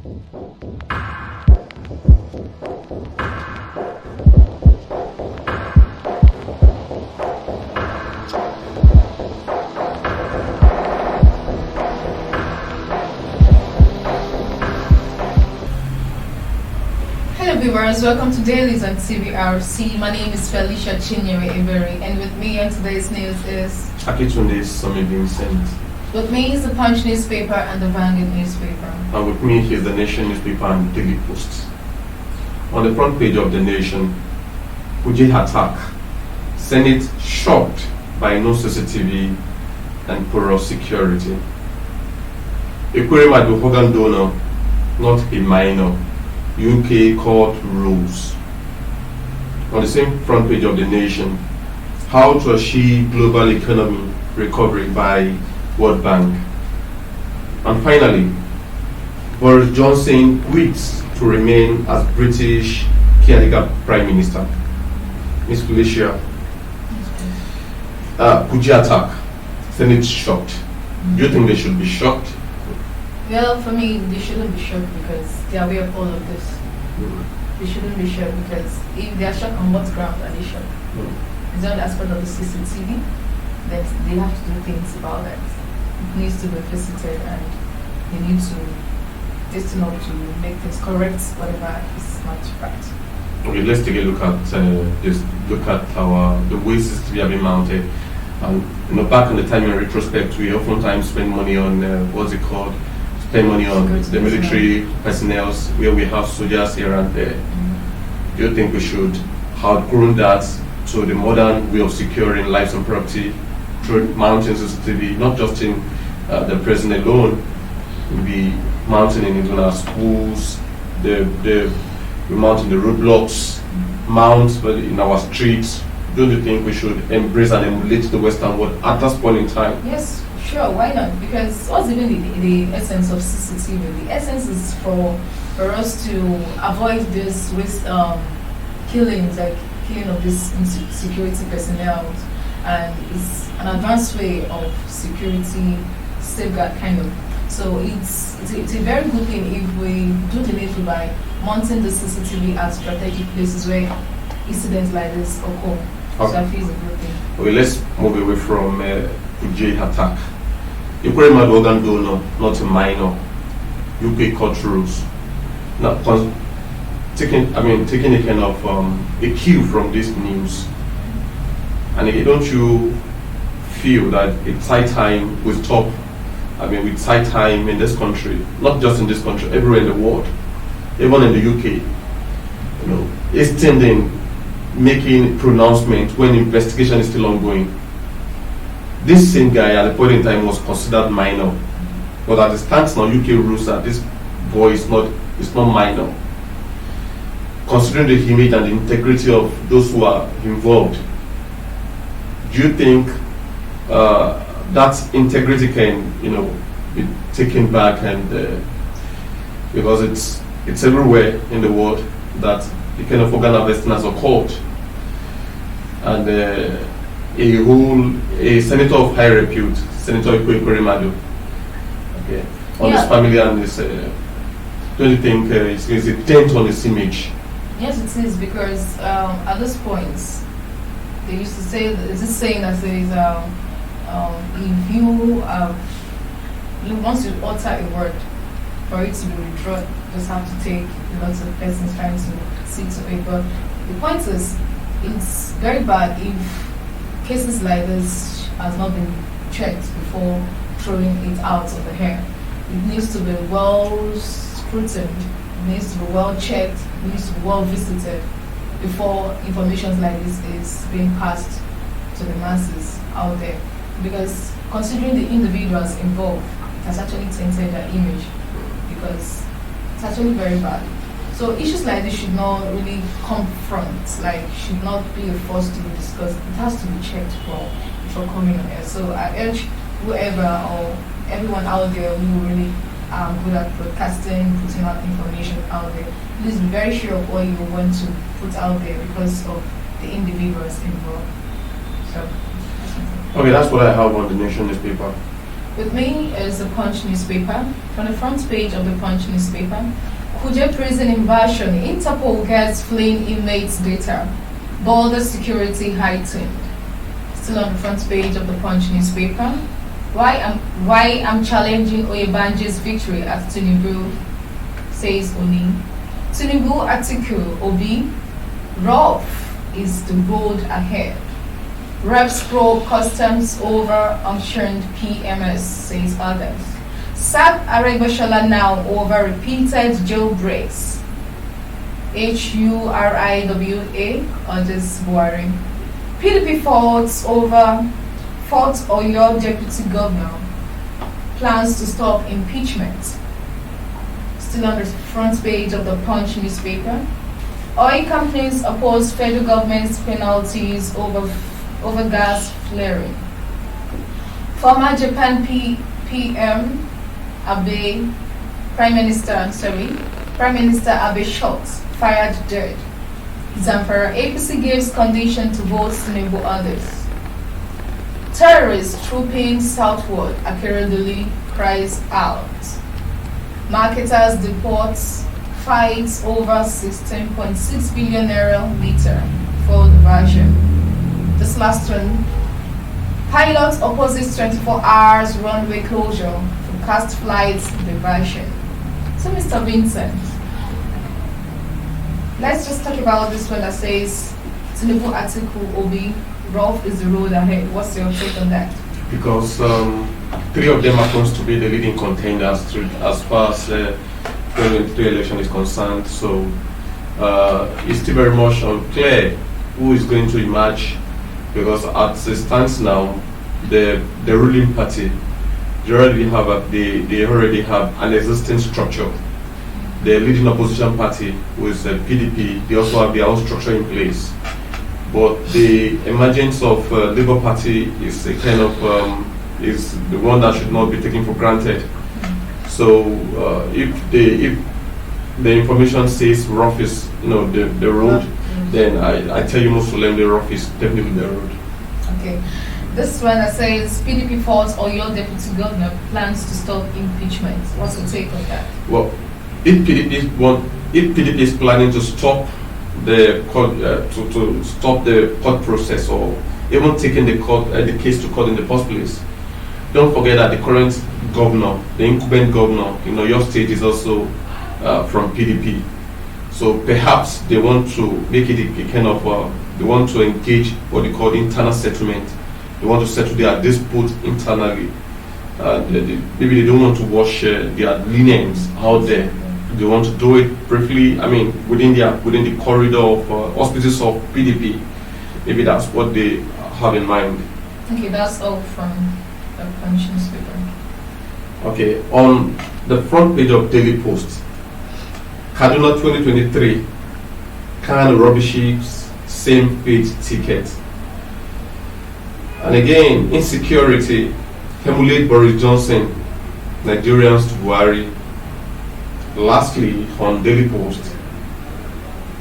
Hello viewers, welcome to Dailies on TVRC. My name is Felicia Chinyere Iberi, and with me on today's news is Akitunde Sami Vincent. With me is the Punch newspaper and the Vanguard newspaper. And with me here is the Nation newspaper and Daily Post. On the front page of the Nation, Kuje attack. Senate shocked by no CCTV and porous security. Ekweremadu organ donor, not a minor. UK court rules. On the same front page of the Nation, how to achieve global economy recovery by World Bank. And finally, Boris Johnson quits to remain as British caretaker Prime Minister. Miss Felicia, Kuje attack, Senate shocked. Do you think they should be shocked? Well, for me, they shouldn't be shocked because they are aware of all of this. They shouldn't be shocked because if they are shocked, on what ground are they shocked? Is that the aspect of the CCTV? That they have to do things about that. It needs to be visited and they need to listen up to make things correct, whatever is not right. Okay, let's take a look at this. Look at the way CCTV have been mounted. And back in the time in retrospect, we oftentimes spend money on spend money on the military personnel where we have soldiers here and there. Do you think we should have grown that to the modern way of securing lives and property through mounting CCTV, not just in the prison alone, we'll be mounting in even our schools, we're mounting the roadblocks, mount in our streets. Don't you think we should embrace and emulate the Western world at this point in time? Yes, sure, why not? Because what's even the essence of CCTV? The essence is for us to avoid this killings, like killing of this security personnel, and it's an advanced way of security safeguard kind of. So it's a very good thing if we do the needful by mounting the CCTV at strategic places where incidents like this occur. Okay. So I feel it's a good thing. Okay, let's move away from Kuje attack. Ekweremadu organ donor, not a minor. UK court rules. Now, taking a kind of a cue from this news. And don't you feel that it's high time we stop? It's high time in this country, not just in this country, everywhere in the world, even in the UK, extending, making pronouncement when investigation is still ongoing. This same guy at the point in time was considered minor, but as it stands now, UK rules that this boy is not minor. Considering the image and the integrity of those who are involved, do you think that integrity can, be taken back? And because it's everywhere in the world that the kind of organ harvesting has occurred, and a senator of high repute, Senator Ekweremadu, on his family and his, don't you think it's a dent on his image? Yes, it is, because at this point, they used to say, there's this saying that says, if you once you utter a word, for it to be withdrawn, you just have to take lots of persons trying to see to it. But the point is, it's very bad if cases like this has not been checked before throwing it out of the air. It needs to be well scrutined, it needs to be well checked, it needs to be well visited before information like this is being passed to the masses out there. Because considering the individuals involved, it has actually tainted their image, because it's actually very bad. So issues like this should not really confront, should not be a force to be discussed. It has to be checked before coming on air. So I urge whoever or everyone out there who really are good at broadcasting, putting out information out there, please be very sure of what you want to put out there because of the individuals involved. So okay, that's what I have on the Nation newspaper. With me is the Punch newspaper. From the front page of the Punch newspaper, Kuje prison invasion, Interpol gets fleeing inmates data, border security heightened. Still on the front page of the Punch newspaper. Why I'm challenging Oyebanji's victory at Tinubu, says Oni. Tinubu article, Obi, rough is the road ahead. Reps probe customs over unctioned PMS, says others. Sack Aregbesola now over repeated jailbreaks. HURIWA urges Buhari. PDP faults Oyo deputy governor. Plans to stop impeachment. Still on the front page of the Punch newspaper. Oil companies oppose federal government's penalties over gas flaring. Former Japan PM Abe, Prime Minister Abe shot, fired dead. Zamfara APC gives condition to vote Tinubu others. Terrorists trooping southward, Akeredolu cries out. Marketers deports fights over 16.6 billion naira litre for diversion. This last one, pilots opposes 24 hours runway closure for cast flights diversion. So, Mr. Vincent, let's just talk about this one that says Tinubu article Obi, rough is the road ahead. What's your take on that? Because three of them happens to be the leading contenders as far as the 2023 election is concerned. So it's still very much unclear who is going to emerge, because as it stands now, the ruling party, they already have an existing structure. The leading opposition party, who is the PDP, they also have their own structure in place. But the emergence of Labour Party is a kind of is the one that should not be taken for granted. So if the information says rough is the road, then I tell you most solemnly rough is definitely the road. Okay. This one that says PDP faults Oyo deputy governor, plans to stop impeachment. What's your take on that? Well, if PDP is planning to stop the court to stop the court process, or even taking the case to court in the first place, don't forget that the current governor, the incumbent governor in Oyo State, is also from PDP. So perhaps they want to make it a kind of they want to engage what they call internal settlement. They want to settle their dispute internally. Maybe they don't want to wash their lenience out there. They want to do it briefly. I mean, within the corridor of auspices of PDP. Maybe that's what they have in mind. Okay, that's all from the Punch newspaper. Okay, on the front page of Daily Post, Kaduna 2023, can rubbishes, same fate ticket. And again, insecurity, emulate Boris Johnson, Nigerians to Buhari. Lastly, on Daily Post,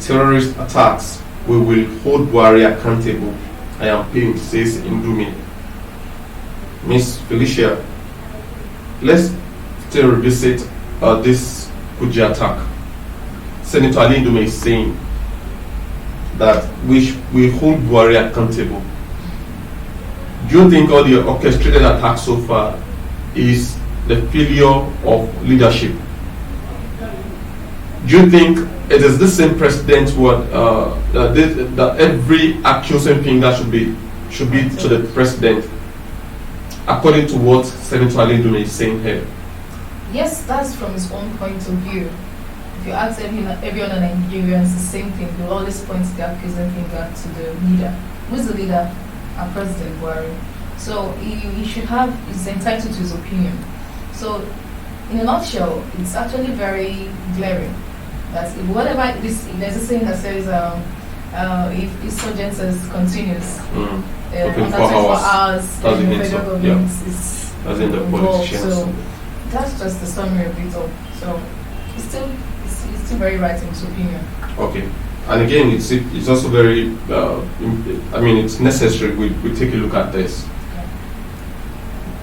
terrorist attacks, we will hold Buhari accountable. I am pained, says Indumi. Miss Felicia, let's still revisit this Kuji attack. Senator Ali Indume is saying that we hold Buhari accountable. Do you think all the orchestrated attacks so far is the failure of leadership? Do you think it is the same president that every accusing finger should be to the president, according to what Senator Ali Indume is saying here? Yes, that's from his own point of view. If you ask every other Nigerian, it's the same thing. They'll always point the accusing finger to the leader. Who's the leader? Our President Buhari. So he's entitled to his opinion. So in a nutshell, it's actually very glaring that if there's a saying that says if insurgency continues under 24 hours, then the federal government is involved. So that's just the summary of it all. So it's still very right in his opinion. Okay. And again, it's also very, it's necessary we take a look at this.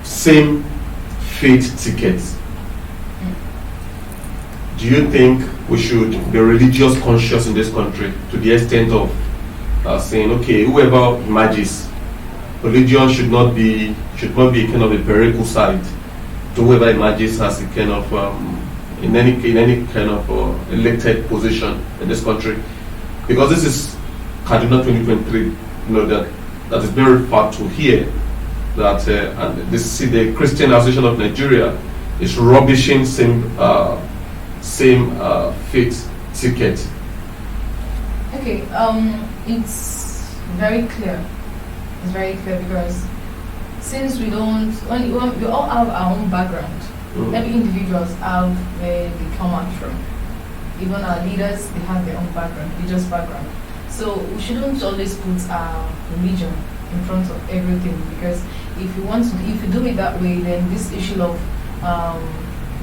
Same faith tickets. Do you think we should be religious conscious in this country to the extent of saying, okay, whoever emerges, religion should not be a kind of a prerequisite to whoever emerges as a kind of in any kind of elected position in this country? Because this is Kaduna 2023. You know that is very far to hear that and the Christian Association of Nigeria is rubbishing same faith ticket. Okay, it's very clear. It's very clear because since we all have our own background, every individuals have where they come out from. Even our leaders, they have their own background, religious background. So we shouldn't always put our religion in front of everything, because if you do it that way, then this issue of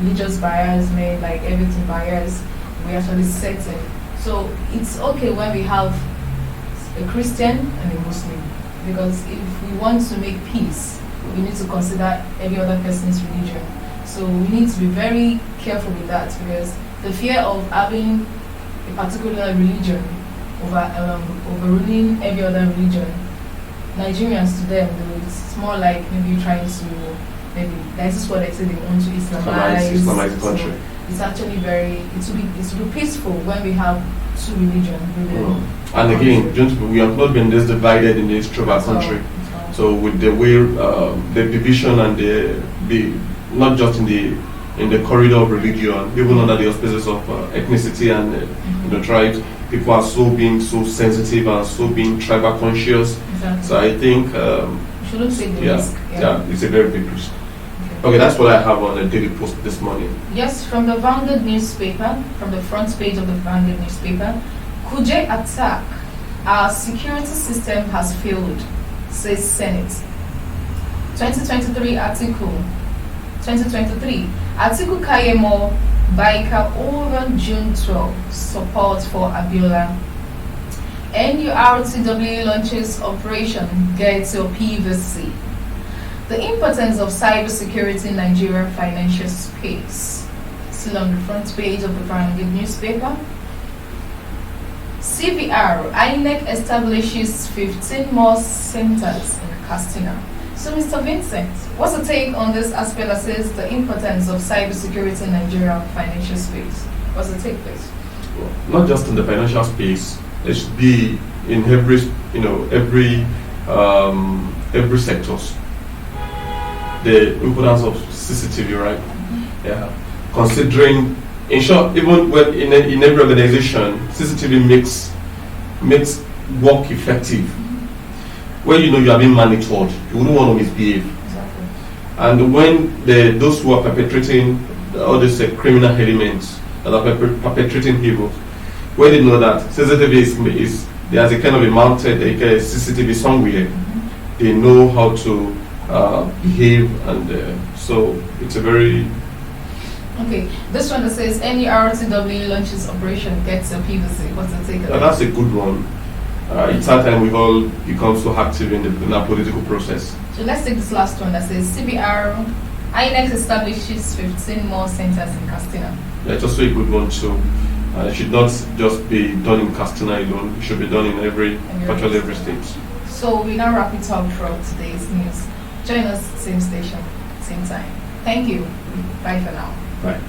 religious bias, like everything bias, we actually set it. So it's okay when we have a Christian and a Muslim, because if we want to make peace, we need to consider every other person's religion. So we need to be very careful with that, because the fear of having a particular religion overruling every other religion, Nigerians to them, it's more like maybe trying to, maybe this is what they say, they want to Islamize the country. So it's actually it will be peaceful when we have two religions. And again, we have not been this divided in the history of our country. So with the way the division and not just in the corridor of religion, even under the auspices of ethnicity and tribes, people are being so sensitive and so being tribal conscious. Exactly. So I think shouldn't take the risk. Yeah, it's a very big risk. Okay, that's what I have on the Daily Post this morning. Yes, from the Vanguard newspaper, from the front page of the Vanguard newspaper, Kuje attack, our security system has failed, says Senate. 2023 article Kayemo Baika over June 12, support for Abiola. NURTW launches Operation Get Your PVC. The importance of cybersecurity in Nigerian financial space. Still on the front page of the Vanguard newspaper. CVR, INEC establishes 15 more centers in Castina. So, Mr. Vincent, what's the take on this aspect that says the importance of cybersecurity in Nigerian financial space? What's the take, please? Well, not just in the financial space, it should be in every sectors. The importance of CCTV, right? Yeah. Considering, in short, even when in every organization, CCTV makes work effective. When you know you are being monitored, you wouldn't want to misbehave. Exactly. And when those who are perpetrating all these criminal elements that are perpetrating evil, when they know that CCTV is there's a kind of a mounted CCTV somewhere, they know how to behave, and so it's a very okay. This one that says NURTW launches Operation Get Your PVC. What's the take? That's a good one. It's that time we've all become so active in our political process. So let's take this last one that says CBR INEC establishes 15 more centers in Castina. Yeah, it's also a good one too. It should not just be done in Castina alone. It should be done in virtually every state. So we now wrap it up for today's news. Join us same station, same time. Thank you. Bye for now. Bye.